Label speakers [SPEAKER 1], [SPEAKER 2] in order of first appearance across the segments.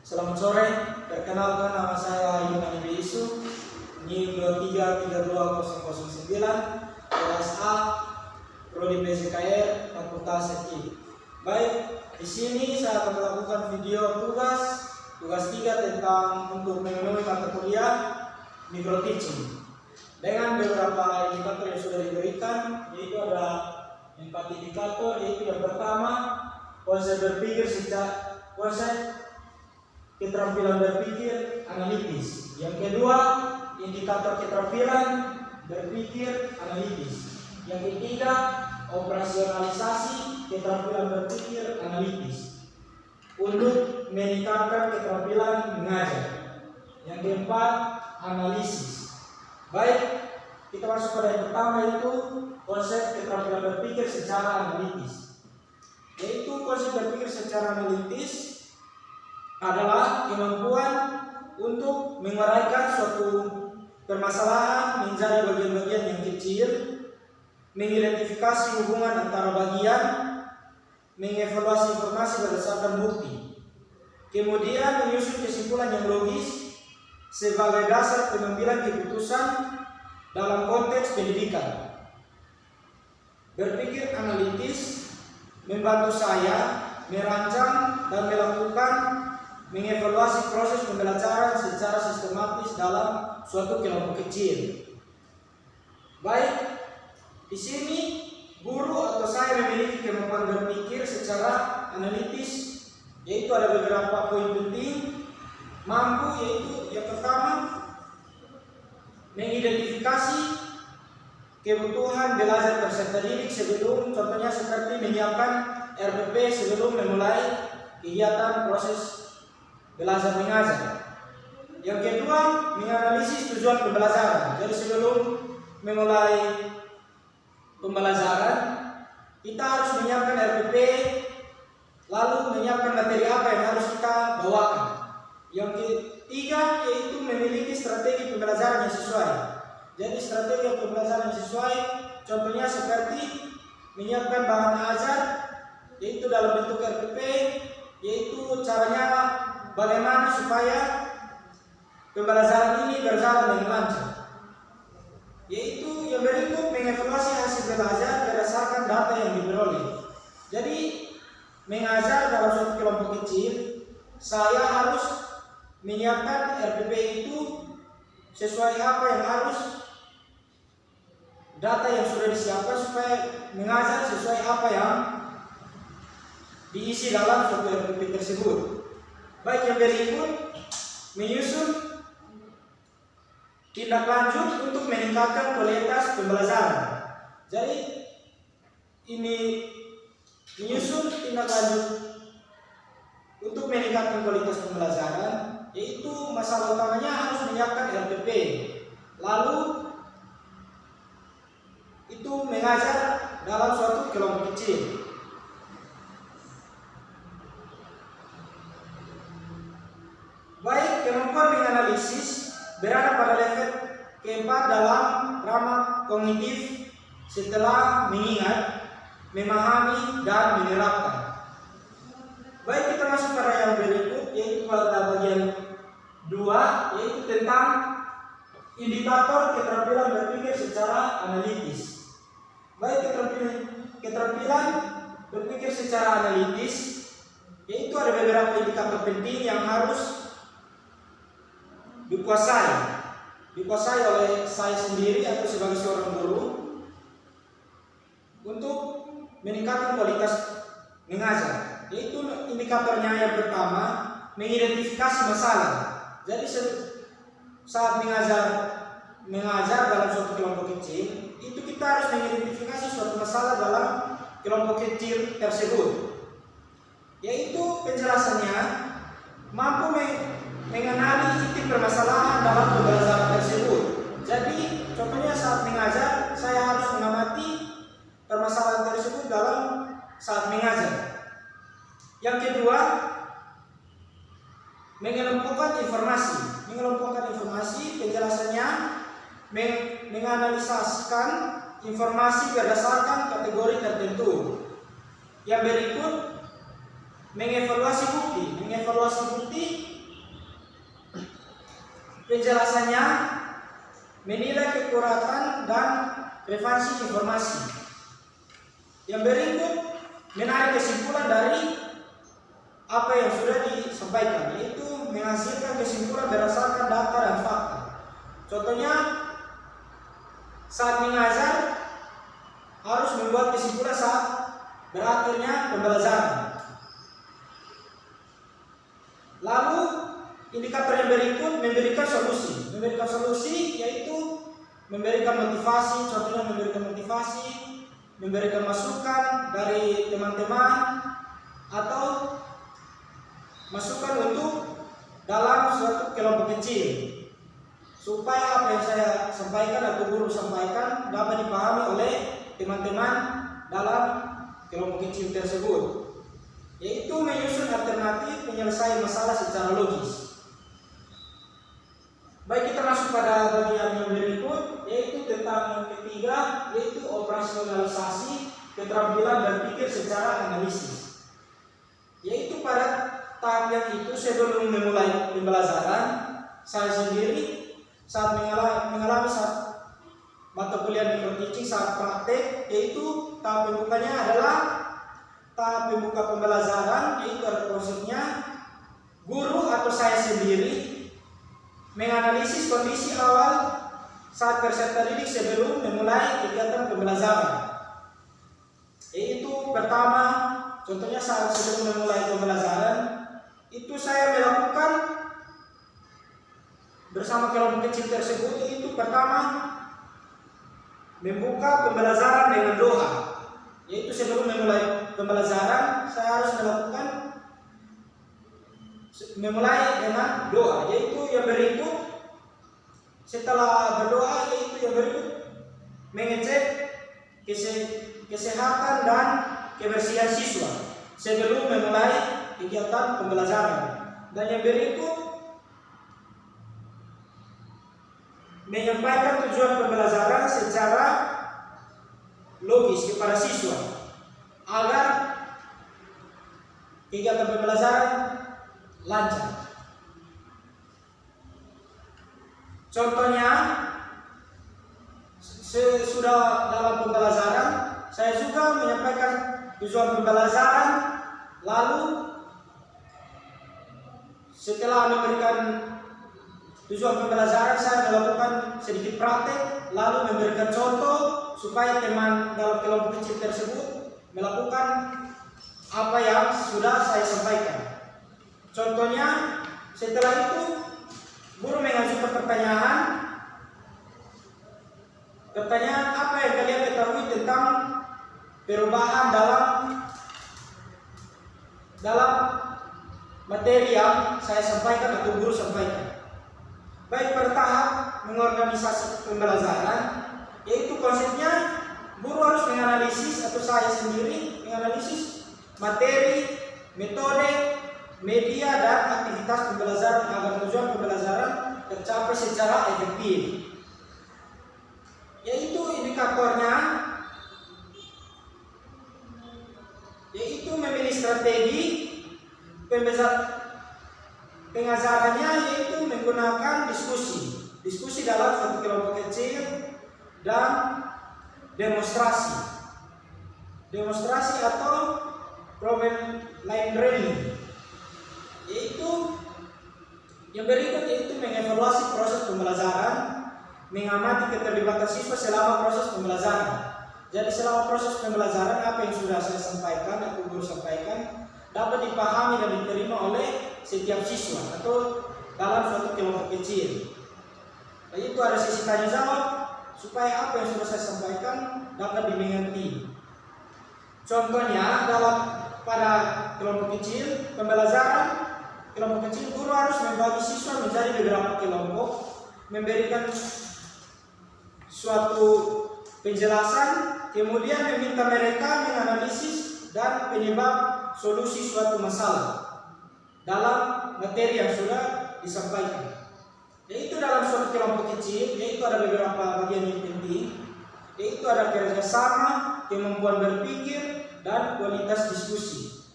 [SPEAKER 1] Selamat sore, perkenalkan nama saya Yunan Isu, NIM 23320009, kelas A, Prodi PCKR, Fakultas FI. Baik, di sini saya akan melakukan video tugas 3 tentang untuk memenuhi mata kuliah micro teaching dengan beberapa indikator yang sudah diberikan, yaitu ada 4 indikator, yaitu yang pertama konsep berpikir secara keterampilan berpikir analitis. Yang kedua, indikator keterampilan berpikir analitis. Yang ketiga, operasionalisasi keterampilan berpikir analitis untuk meningkatkan keterampilan mengajar. Yang keempat, analisis. Baik, kita masuk pada yang pertama, yaitu konsep keterampilan berpikir secara analitis. Yaitu konsep berpikir secara analitis adalah kemampuan untuk menguraikan suatu permasalahan menjadi bagian-bagian yang kecil, mengidentifikasi hubungan antara bagian, mengevaluasi informasi berdasarkan bukti, kemudian menyusun kesimpulan yang logis sebagai dasar pengambilan keputusan dalam konteks pendidikan. Berpikir analitis membantu saya merancang dan melakukan mengevaluasi proses pembelajaran secara sistematis dalam suatu kelompok kecil. Baik, di sini guru atau saya memiliki kemampuan berpikir secara analitis, yaitu ada beberapa poin penting. Mampu, yaitu yang pertama, mengidentifikasi kebutuhan belajar peserta didik sebelum, contohnya seperti menyiapkan RPP sebelum memulai kegiatan proses belajar mengajar. Yang kedua, menganalisis tujuan pembelajaran. Jadi sebelum memulai pembelajaran, kita harus menyiapkan RPP, lalu menyiapkan materi apa yang harus kita bawakan. Yang ketiga, yaitu memiliki strategi pembelajaran yang sesuai. Jadi strategi pembelajaran yang sesuai, contohnya seperti menyiapkan bahan ajar, yaitu dalam bentuk RPP, yaitu caranya bagaimana supaya pembelajaran ini berjalan dengan lancar. Yaitu yang berikut, mengevaluasi hasil belajar berdasarkan data yang diperoleh. Jadi mengajar dalam suatu kelompok kecil, saya harus menyiapkan RPP itu sesuai apa yang harus, data yang sudah disiapkan supaya mengajar sesuai apa yang diisi dalam suatu RPP tersebut. Baik, yang berikut, menyusun tindak lanjut untuk meningkatkan kualitas pembelajaran. Jadi ini menyusun tindak lanjut untuk meningkatkan kualitas pembelajaran, yaitu masalah utamanya harus menyiapkan RPP, lalu itu mengajar dalam suatu kelompok kecil. Baik, kemampuan menganalisis berada pada level keempat dalam ramah kognitif setelah mengingat, memahami, dan menerapkan. Baik, kita masuk pada yang berikut, yaitu pada bagian 2, yaitu tentang indikator keterampilan berpikir secara analitis. Baik, keterampilan berpikir secara analitis, yaitu ada beberapa indikator penting yang harus dikuasai oleh saya sendiri atau sebagai seorang guru untuk meningkatkan kualitas mengajar. Yaitu indikatornya yang pertama, mengidentifikasi masalah. Jadi saat mengajar dalam suatu kelompok kecil, itu kita harus mengidentifikasi suatu masalah dalam kelompok kecil tersebut. Yaitu penjelasannya mampu mengenali inti permasalahan dalam pembelajaran tersebut. Jadi contohnya saat mengajar, saya harus mengamati permasalahan tersebut dalam saat mengajar. Yang kedua, mengelompokkan informasi. Penjelasannya menganalisasikan informasi berdasarkan kategori tertentu. Yang berikut, mengevaluasi bukti penjelasannya menilai kekuratan dan relevansi informasi. Yang berikut menarik kesimpulan dari apa yang sudah disampaikan, yaitu menghasilkan kesimpulan berdasarkan data dan fakta. Contohnya, saat mengajar harus membuat kesimpulan saat berakhirnya pembelajaran. Lalu indikator yang berikut memberikan solusi. Memberikan solusi yaitu memberikan motivasi, contohnya memberikan motivasi, memberikan masukan dari teman-teman atau masukan untuk dalam suatu kelompok kecil, supaya apa yang saya sampaikan atau guru sampaikan dapat dipahami oleh teman-teman dalam kelompok kecil tersebut, yaitu menyusun alternatif penyelesaian masalah secara logis. Baik, kita masuk pada bagian yang berikut, yaitu tentang yang ketiga, yaitu operasionalisasi keterampilan berpikir secara analisis. Yaitu pada tahap yang itu sebelum memulai pembelajaran, saya sendiri saat mengalami saat mata kuliah micro teaching saat praktek, yaitu tahap pembukanya adalah tahap pembuka pembelajaran, yaitu ada konsepnya guru atau saya sendiri menganalisis kondisi awal saat peserta didik sebelum memulai kegiatan pembelajaran. Yaitu pertama, contohnya saat sebelum memulai pembelajaran, itu saya melakukan bersama kelompok kecil tersebut, yaitu pertama membuka pembelajaran dengan doa. Yaitu sebelum memulai pembelajaran saya harus memulai dengan doa, yaitu yang berikut. Setelah berdoa, yaitu yang berikut mengecek kesehatan dan kebersihan siswa sebelum memulai kegiatan pembelajaran. Dan yang berikut menyampaikan tujuan pembelajaran secara logis kepada siswa agar kegiatan pembelajaran lancar. Contohnya, sesudah dalam pembelajaran saya juga menyampaikan tujuan pembelajaran, lalu setelah memberikan tujuan pembelajaran saya melakukan sedikit praktek, lalu memberikan contoh supaya teman dalam kelompok kecil tersebut melakukan apa yang sudah saya sampaikan. Contohnya, setelah itu guru mengajukan pertanyaan apa yang kalian ketahui tentang perubahan dalam materi yang saya sampaikan atau guru sampaikan. Baik, bertahap mengorganisasi pembelajaran, yaitu konsepnya guru harus menganalisis atau saya sendiri menganalisis materi, metode, media dan aktivitas pembelajaran agar tujuan pembelajaran tercapai secara efektif. Yaitu indikatornya, yaitu memilih strategi pengajarannya, yaitu menggunakan diskusi dalam satu kelompok kecil dan demonstrasi atau problem line learning. Yaitu yang berikut, yaitu mengevaluasi proses pembelajaran, mengamati keterlibatan siswa selama proses pembelajaran. Jadi selama proses pembelajaran apa yang sudah saya sampaikan atau guru sampaikan dapat dipahami dan diterima oleh setiap siswa atau dalam suatu kelompok kecil. Dan itu ada sesi tanya jawab supaya apa yang sudah saya sampaikan dapat dimengerti. Contohnya pada kelompok kecil pembelajaran, kelompok kecil guru harus membagi siswa menjadi beberapa kelompok, memberikan suatu penjelasan, kemudian meminta mereka menganalisis dan penyebab solusi suatu masalah dalam materi yang sudah disampaikan. Yaitu dalam suatu kelompok kecil, yaitu ada beberapa bagian yang penting, yaitu ada kerjasama, kemampuan berpikir, dan kualitas diskusi.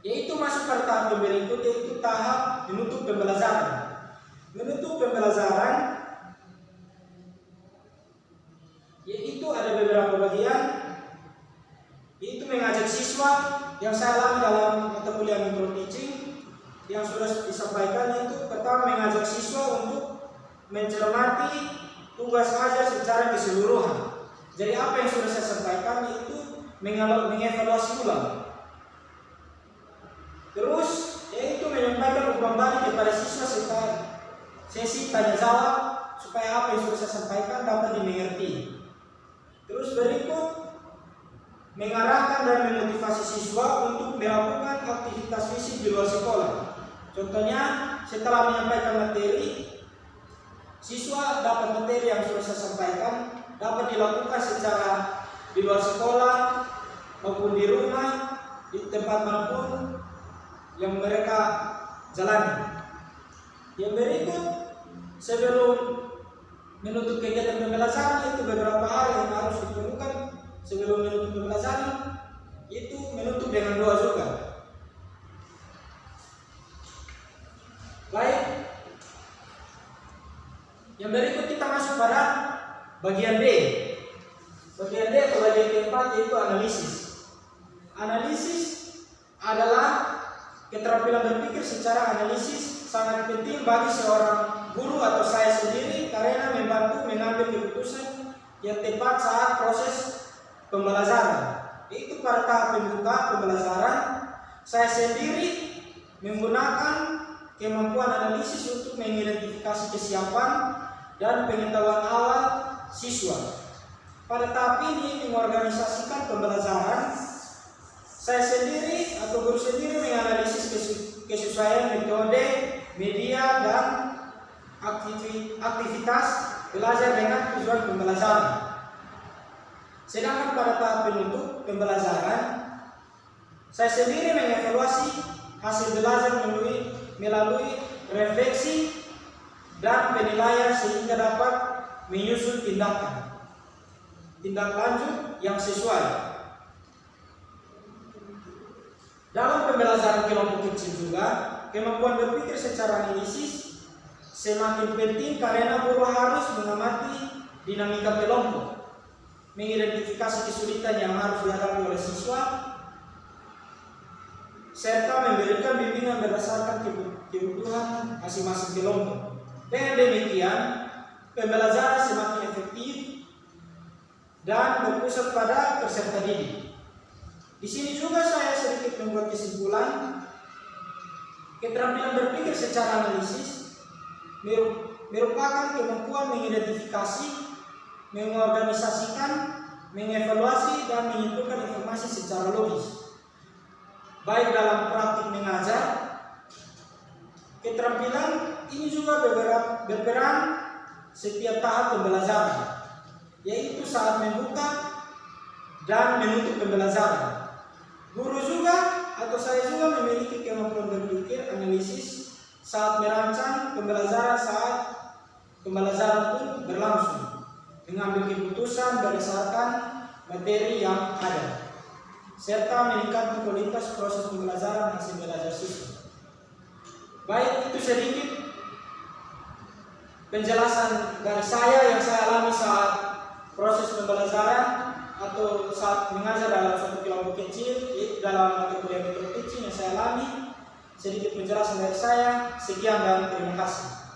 [SPEAKER 1] Yaitu masuk pada tahap yang berikut, yaitu tahap menutup pembelajaran. menutup pembelajaran, yaitu ada beberapa bagian, yaitu mengajak siswa yang saya alami dalam mata kuliah micro teaching yang sudah disampaikan. Itu pertama, mengajak siswa untuk mencermati tugas ajar secara keseluruhan. Jadi apa yang sudah saya sampaikan itu mengevaluasi ulang. Terus yaitu menyampaikan umpan balik kepada siswa serta sesi tanya jawab supaya apa yang sudah saya sampaikan dapat dimengerti. Terus berikut, mengarahkan dan memotivasi siswa untuk melakukan aktivitas fisik di luar sekolah. Contohnya, setelah menyampaikan materi, siswa dapat materi yang sudah saya sampaikan dapat dilakukan secara di luar sekolah maupun di rumah, di tempat manapun yang mereka jalani. Yang berikut, sebelum menutup kegiatan pembelajaran, itu beberapa hal yang harus dilakukan sebelum menutup pembelajaran, itu menutup dengan doa juga. Baik, yang berikut kita masuk pada bagian D. Bagian D atau bagian keempat yaitu analisis. Analisis adalah keterampilan berpikir secara analisis, sangat penting bagi seorang guru atau saya sendiri karena membantu mengambil keputusan yang tepat saat proses pembelajaran. Itu pada tahap pembuka pembelajaran, saya sendiri menggunakan kemampuan analisis untuk mengidentifikasi kesiapan dan pengetahuan awal siswa. Pada tahap ini mengorganisasikan pembelajaran, saya sendiri atau guru sendiri menganalisis kesesuaian metode, media, dan aktivitas belajar dengan tujuan pembelajaran. Sedangkan pada tahap penutup pembelajaran, saya sendiri mengevaluasi hasil belajar melalui refleksi dan penilaian sehingga dapat menyusun tindak lanjut yang sesuai. Dalam pembelajaran kelompok kecil juga, kemampuan berpikir secara analisis semakin penting karena guru harus mengamati dinamika kelompok, mengidentifikasi kesulitan yang harus dihadapi oleh siswa, serta memberikan bimbingan berdasarkan kebutuhan masing-masing kelompok. Dengan demikian, pembelajaran semakin efektif dan berpusat pada peserta didik. Di sini juga saya sedikit membuat kesimpulan, keterampilan berpikir secara analisis merupakan kemampuan mengidentifikasi, mengorganisasikan, mengevaluasi, dan menyimpulkan informasi secara logis, baik dalam praktik mengajar. Keterampilan ini juga berperan setiap tahap pembelajaran, yaitu saat membuka dan menutup pembelajaran. Guru juga atau saya juga memiliki kemampuan berpikir analisis saat merancang pembelajaran saat pembelajaran pun berlangsung, mengambil keputusan berdasarkan materi yang ada, serta meningkatkan kualitas proses pembelajaran hasil belajar siswa. Baik, itu sedikit penjelasan dari saya yang saya alami saat proses pembelajaran atau saat mengajar dalam suatu kelompok kecil, yaitu dalam mata kuliah micro teaching yang saya alami. Sedikit penjelasan dari saya. Sekian dan terima kasih.